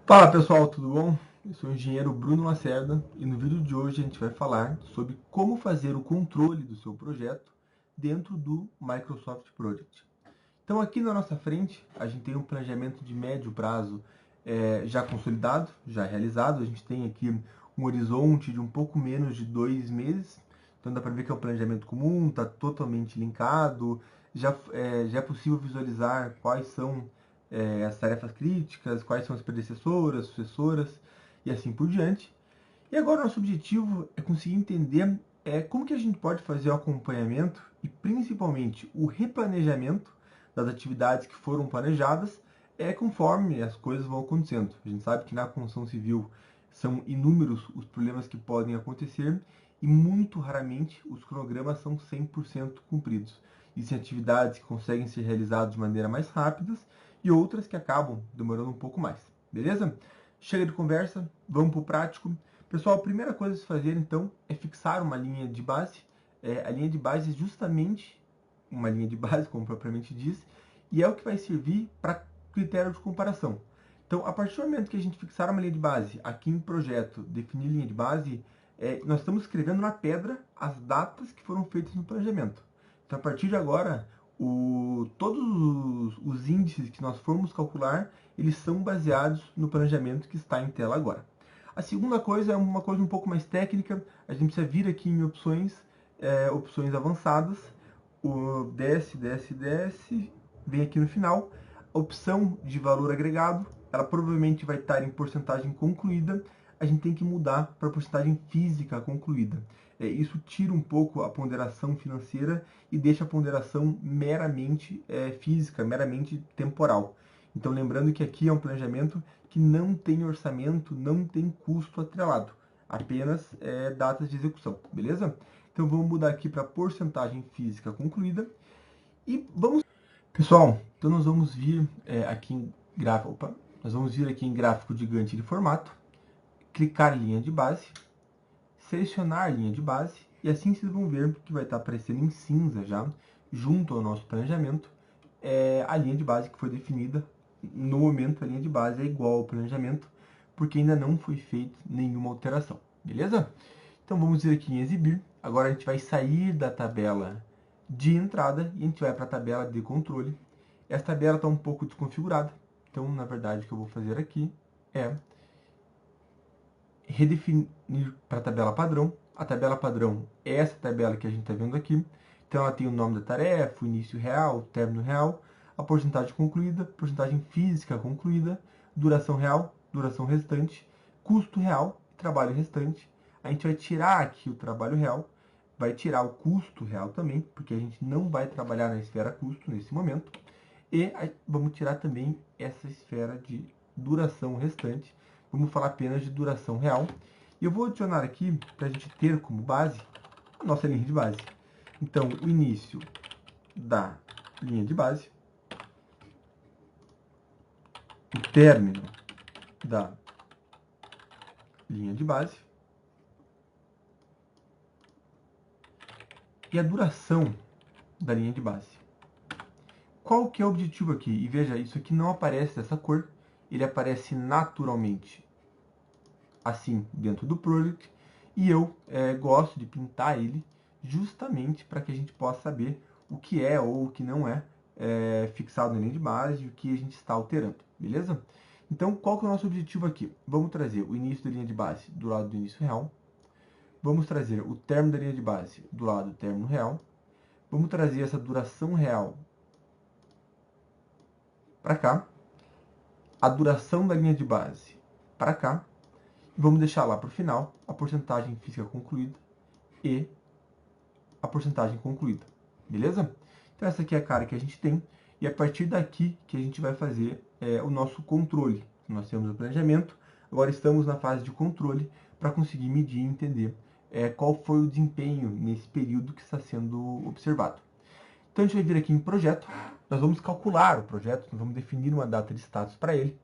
Fala pessoal, tudo bom? Eu sou o engenheiro Bruno Lacerda e no vídeo de hoje a gente vai falar sobre como fazer o controle do seu projeto dentro do Microsoft Project. Então aqui na nossa frente a gente tem um planejamento de médio prazo já consolidado, já realizado. A gente tem aqui um horizonte de um pouco menos de 2 meses. Então dá para ver que é um planejamento comum, está totalmente linkado, já é possível visualizar quais são as tarefas críticas, quais são as predecessoras, sucessoras e assim por diante. E agora nosso objetivo é conseguir entender como que a gente pode fazer o acompanhamento e principalmente o replanejamento das atividades que foram planejadas conforme as coisas vão acontecendo. A gente sabe que na construção civil são inúmeros os problemas que podem acontecer e muito raramente os cronogramas são 100% cumpridos. Existem atividades que conseguem ser realizadas de maneira mais rápida e outras que acabam demorando um pouco mais. Beleza? Chega de conversa, vamos para o prático. Pessoal, a primeira coisa a se fazer então é fixar uma linha de base. A linha de base é justamente uma linha de base, como propriamente diz, e é o que vai servir para critério de comparação. Então, a partir do momento que a gente fixar uma linha de base, aqui em projeto, definir linha de base, nós estamos escrevendo na pedra as datas que foram feitas no planejamento. Então, a partir de agora, todos os índices que nós formos calcular, eles são baseados no planejamento que está em tela agora. A segunda coisa é uma coisa um pouco mais técnica. A gente precisa vir aqui em opções, opções avançadas, desce, vem aqui no final. A opção de valor agregado, ela provavelmente vai estar em porcentagem concluída. A gente tem que mudar para porcentagem física concluída. Isso tira um pouco a ponderação financeira e deixa a ponderação meramente física, meramente temporal. Então, lembrando que aqui é um planejamento que não tem orçamento, não tem custo atrelado, apenas datas de execução, beleza? Então, vamos mudar aqui para porcentagem física concluída e vamos... Pessoal, então nós vamos vir aqui em gráfico, nós vamos vir aqui em gráfico gigante de formato, clicar em linha de base, selecionar a linha de base e assim vocês vão ver que vai estar aparecendo em cinza já, junto ao nosso planejamento, a linha de base que foi definida. No momento a linha de base é igual ao planejamento, porque ainda não foi feita nenhuma alteração, beleza? Então vamos vir aqui em exibir. Agora a gente vai sair da tabela de entrada e a gente vai para a tabela de controle. Essa tabela está um pouco desconfigurada, então na verdade o que eu vou fazer aqui é redefinir para a tabela padrão. A tabela padrão é essa tabela que a gente está vendo aqui. Então ela tem o nome da tarefa, o início real, o término real, a porcentagem concluída, porcentagem física concluída, duração real, duração restante, custo real e trabalho restante. A gente vai tirar aqui o trabalho real, vai tirar o custo real também, porque a gente não vai trabalhar na esfera custo nesse momento. E vamos tirar também essa esfera de duração restante. Vamos falar apenas de duração real. E eu vou adicionar aqui, para a gente ter como base, a nossa linha de base. Então, o início da linha de base, o término da linha de base e a duração da linha de base. Qual que é o objetivo aqui? E veja, isso aqui não aparece dessa cor, ele aparece naturalmente assim dentro do Project, e eu gosto de pintar ele justamente para que a gente possa saber o que é ou o que não é fixado na linha de base e o que a gente está alterando, beleza? Então, qual que é o nosso objetivo aqui? Vamos trazer o início da linha de base do lado do início real, vamos trazer o término da linha de base do lado do término real, vamos trazer essa duração real para cá, a duração da linha de base para cá, e vamos deixar lá para o final a porcentagem física concluída e a porcentagem concluída, beleza? Então essa aqui é a cara que a gente tem, e a partir daqui que a gente vai fazer o nosso controle. Nós temos o planejamento, agora estamos na fase de controle para conseguir medir e entender qual foi o desempenho nesse período que está sendo observado. Então a gente vai vir aqui em projeto, nós vamos calcular o projeto, nós vamos definir uma data de status para ele.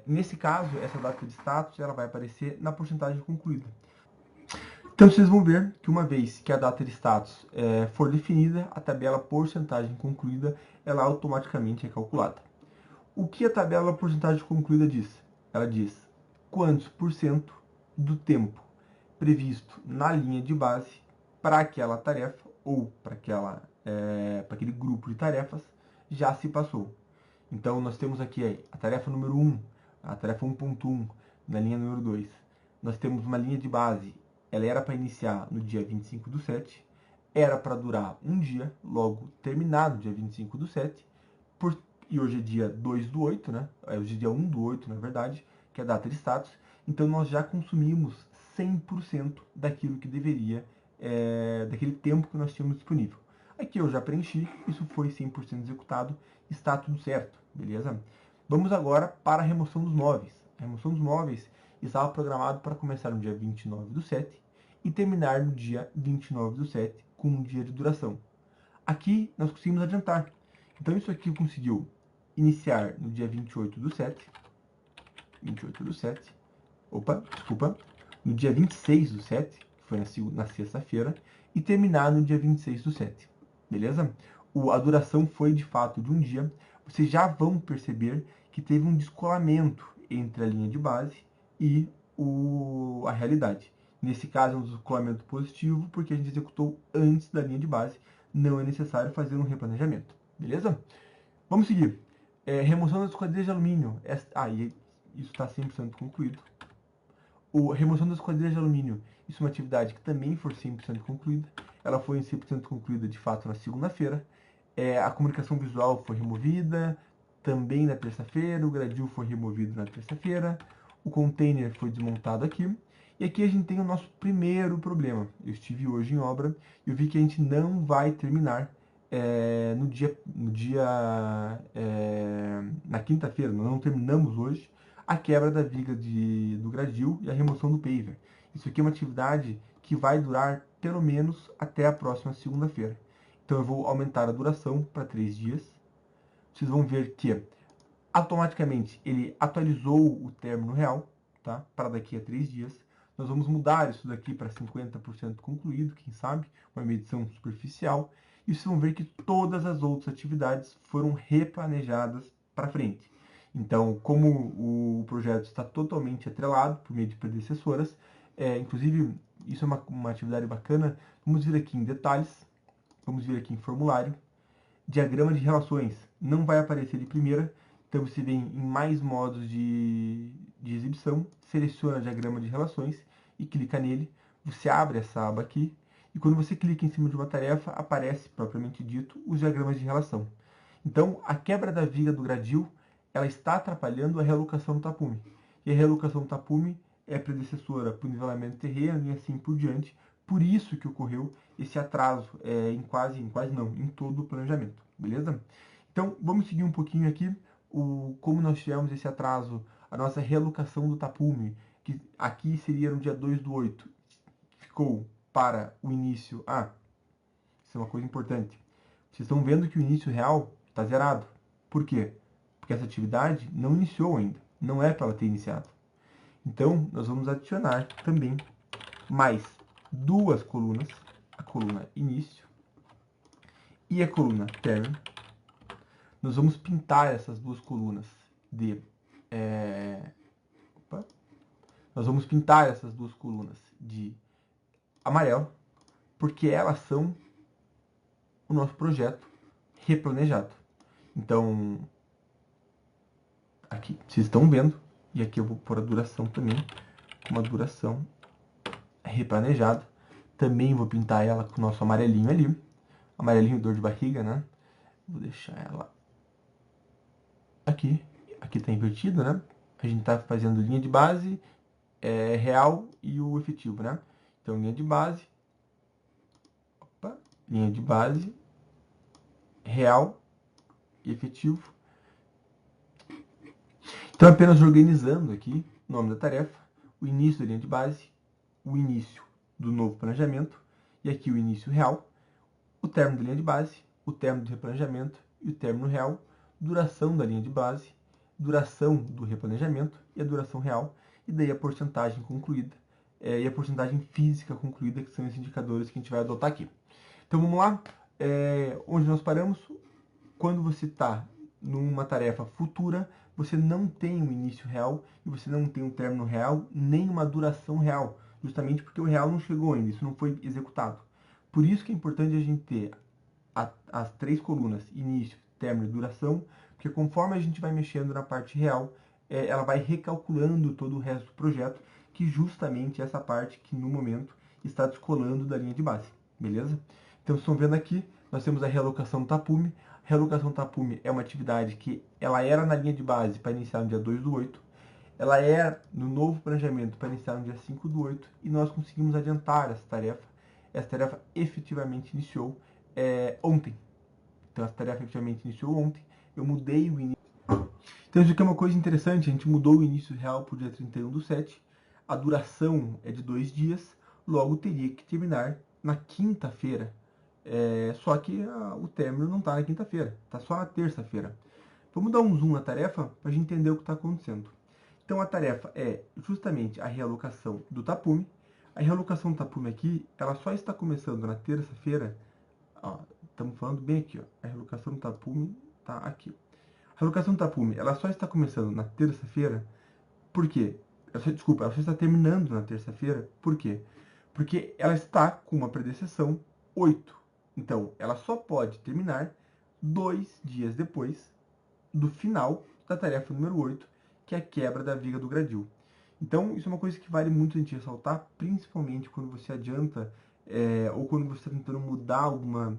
Nesse caso, essa data de status ela vai aparecer na porcentagem concluída. Então vocês vão ver que uma vez que a data de status for definida, a tabela porcentagem concluída ela automaticamente é calculada. O que a tabela porcentagem concluída diz? ela diz quantos por cento do tempo previsto na linha de base para aquela tarefa ou para aquele grupo de tarefas já se passou. Então, nós temos aqui a tarefa número 1, a tarefa 1.1, na linha número 2. Nós temos uma linha de base, ela era para iniciar no dia 25/7, era para durar um dia, logo terminar no dia 25/7, e hoje é dia 2/8, né? Hoje é dia 1/8, na verdade, que é a data de status. Então, nós já consumimos 100% daquilo que deveria, daquele tempo que nós tínhamos disponível. Aqui eu já preenchi, isso foi 100% executado, está tudo certo, beleza? Vamos agora para a remoção dos móveis. A remoção dos móveis estava programado para começar no dia 29/7 e terminar no dia 29/7 com um dia de duração. Aqui nós conseguimos adiantar. Então isso aqui conseguiu iniciar no dia 28/7, no dia 26/7, que foi na sexta-feira, e terminar no dia 26/7, beleza? A duração foi de fato de um dia. Vocês já vão perceber que teve um descolamento entre a linha de base e a realidade. Nesse caso, é um descolamento positivo, porque a gente executou antes da linha de base. Não é necessário fazer um replanejamento, beleza? Vamos seguir. Remoção das esquadrias de alumínio. Isso está 100% concluído. Remoção das esquadrias de alumínio. Isso é uma atividade que também foi 100% concluída. Ela foi 100% concluída, de fato, na segunda-feira. A comunicação visual foi removida também na terça-feira. O gradil foi removido na terça-feira. O container foi desmontado aqui. E aqui a gente tem o nosso primeiro problema. Eu estive hoje em obra e eu vi que a gente não vai terminar na quinta-feira. Nós não terminamos hoje a quebra da viga do gradil e a remoção do paver. Isso aqui é uma atividade que vai durar pelo menos até a próxima segunda-feira. Então eu vou aumentar a duração para 3 dias. Vocês vão ver que automaticamente ele atualizou o término real, tá? Para daqui a 3 dias. Nós vamos mudar isso daqui para 50% concluído, quem sabe, uma medição superficial. E vocês vão ver que todas as outras atividades foram replanejadas para frente. Então, como o projeto está totalmente atrelado por meio de predecessoras, inclusive, isso é uma atividade bacana. Vamos vir aqui em detalhes, vamos vir aqui em formulário, diagrama de relações, não vai aparecer de primeira, então você vem em mais modos de exibição, seleciona diagrama de relações e clica nele, você abre essa aba aqui, e quando você clica em cima de uma tarefa, aparece, propriamente dito, os diagramas de relação. Então, a quebra da viga do gradil, ela está atrapalhando a realocação do tapume. E a realocação do tapume é predecessora para o nivelamento terreno e assim por diante. Por isso que ocorreu esse atraso em todo o planejamento, beleza? Então, vamos seguir um pouquinho aqui como nós tivemos esse atraso, a nossa realocação do tapume, que aqui seria no dia 2/8, ficou para o início. Isso é uma coisa importante. Vocês estão vendo que o início real está zerado. Por quê? Porque essa atividade não iniciou ainda. Não é para ela ter iniciado. Então, nós vamos adicionar também mais 2 colunas. A coluna início e a coluna término. Nós vamos pintar essas 2 colunas de amarelo, porque elas são o nosso projeto replanejado. Então, aqui vocês estão vendo, e aqui eu vou pôr a duração também, uma duração replanejada. Também vou pintar ela com o nosso amarelinho ali, amarelinho dor de barriga, né? Vou deixar ela aqui está invertido, né? A gente está fazendo linha de base, real e o efetivo, né? Então, linha de base, real e efetivo. Então, apenas organizando aqui o nome da tarefa, o início da linha de base, o início do novo planejamento, e aqui o início real, o término da linha de base, o término do replanejamento e o término real, duração da linha de base, duração do replanejamento e a duração real, e daí a porcentagem concluída e a porcentagem física concluída, que são esses indicadores que a gente vai adotar aqui. Então vamos lá, onde nós paramos? Quando você está numa tarefa futura, você não tem um início real e você não tem um término real, nem uma duração real, justamente porque o real não chegou ainda, isso não foi executado. Por isso que é importante a gente ter as três colunas, início, término e duração, porque conforme a gente vai mexendo na parte real, ela vai recalculando todo o resto do projeto, que justamente é essa parte que no momento está descolando da linha de base, beleza? Então, vocês estão vendo aqui, nós temos a realocação do tapume. A realocação do tapume é uma atividade que ela era na linha de base para iniciar no dia 2/8, ela é no novo planejamento para iniciar no dia 5/8, e nós conseguimos adiantar essa tarefa. Essa tarefa efetivamente iniciou ontem. Então, essa tarefa efetivamente iniciou ontem. Eu mudei o início. Então, isso aqui é uma coisa interessante. A gente mudou o início real para o dia 31/7. A duração é de 2 dias. Logo, teria que terminar na quinta-feira. Só que o término não está na quinta-feira. Está só na terça-feira. Vamos dar um zoom na tarefa para a gente entender o que está acontecendo. Então, a tarefa é justamente a realocação do tapume. A realocação do tapume aqui, ela só está começando na terça-feira. Estamos falando bem aqui, ó. A realocação do tapume está aqui. A realocação do tapume, ela só está começando na terça-feira. Por quê? Desculpa, ela só está terminando na terça-feira. Por quê? Porque ela está com uma predeceção 8. Então, ela só pode terminar 2 dias depois do final da tarefa número 8, que é a quebra da viga do gradil. Então, isso é uma coisa que vale muito a gente ressaltar, principalmente quando você adianta ou quando você está tentando mudar alguma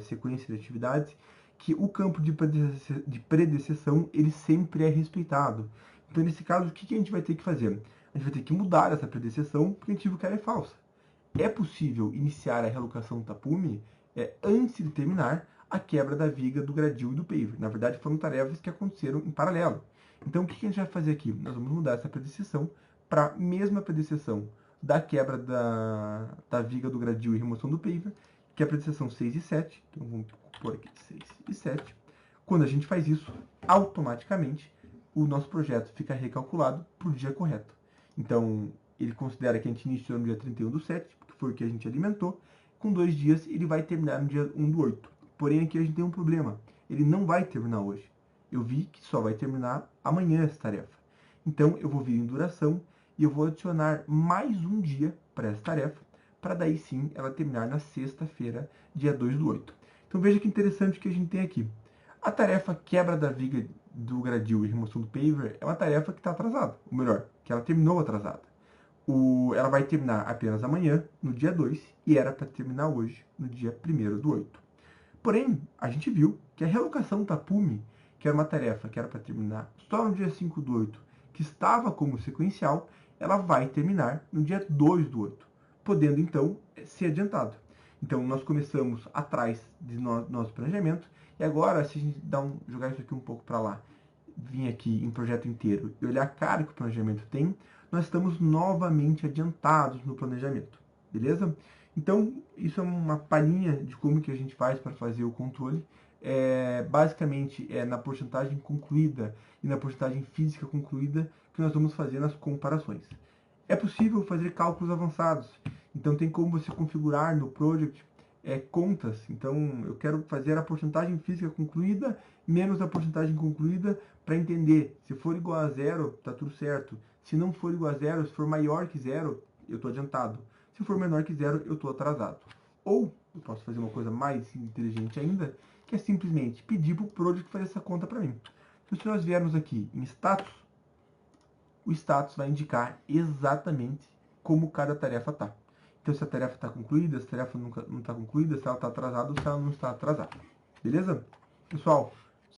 sequência de atividades, que o campo de predeceção ele sempre é respeitado. Então, nesse caso, o que a gente vai ter que fazer? A gente vai ter que mudar essa predeceção, porque a gente viu que ela é falsa. É possível iniciar a realocação do tapume antes de terminar a quebra da viga do gradil e do paver. Na verdade, foram tarefas que aconteceram em paralelo. Então, o que a gente vai fazer aqui? Nós vamos mudar essa predeceção para a mesma predeceção da quebra da viga do gradil e remoção do paver, que é a predeceção 6 e 7. Então, vamos pôr aqui 6 e 7. Quando a gente faz isso, automaticamente, o nosso projeto fica recalculado para o dia correto. Então, ele considera que a gente iniciou no dia 31/7, que foi o que a gente alimentou. Com 2 dias, ele vai terminar no dia 1/8. Porém, aqui a gente tem um problema. Ele não vai terminar hoje. Eu vi que só vai terminar amanhã essa tarefa. Então, eu vou vir em duração e eu vou adicionar mais um dia para essa tarefa, para daí sim ela terminar na sexta-feira, dia 2/8. Então, veja que interessante que a gente tem aqui. A tarefa quebra da viga do gradil e remoção do paver é uma tarefa que está atrasada. Ou melhor, que ela terminou atrasada. Ela vai terminar apenas amanhã, no dia 2, e era para terminar hoje, no dia 1/8. Porém, a gente viu que a realocação do tapume, que era uma tarefa que era para terminar só no dia 5/8, que estava como sequencial, ela vai terminar no dia 2/8, podendo então ser adiantado. Então, nós começamos atrás de nosso planejamento, e agora, se a gente jogar isso aqui um pouco para lá, vir aqui em projeto inteiro e olhar a cara que o planejamento tem, nós estamos novamente adiantados no planejamento, beleza? Então, isso é uma palhinha de como que a gente faz para fazer o controle. Basicamente, é na porcentagem concluída e na porcentagem física concluída que nós vamos fazer as comparações. É possível fazer cálculos avançados, então tem como você configurar no project contas. Então, eu quero fazer a porcentagem física concluída menos a porcentagem concluída para entender. Se for igual a 0, está tudo certo. Se não for igual a 0, se for maior que 0, eu estou adiantado. Se for menor que 0, eu estou atrasado. Ou eu posso fazer uma coisa mais inteligente ainda, que é simplesmente pedir para o project fazer essa conta para mim. Então, se nós viermos aqui em status, o status vai indicar exatamente como cada tarefa está. Então, se a tarefa está concluída, se a tarefa não está concluída, se ela está atrasada ou se ela não está atrasada. Beleza? Pessoal,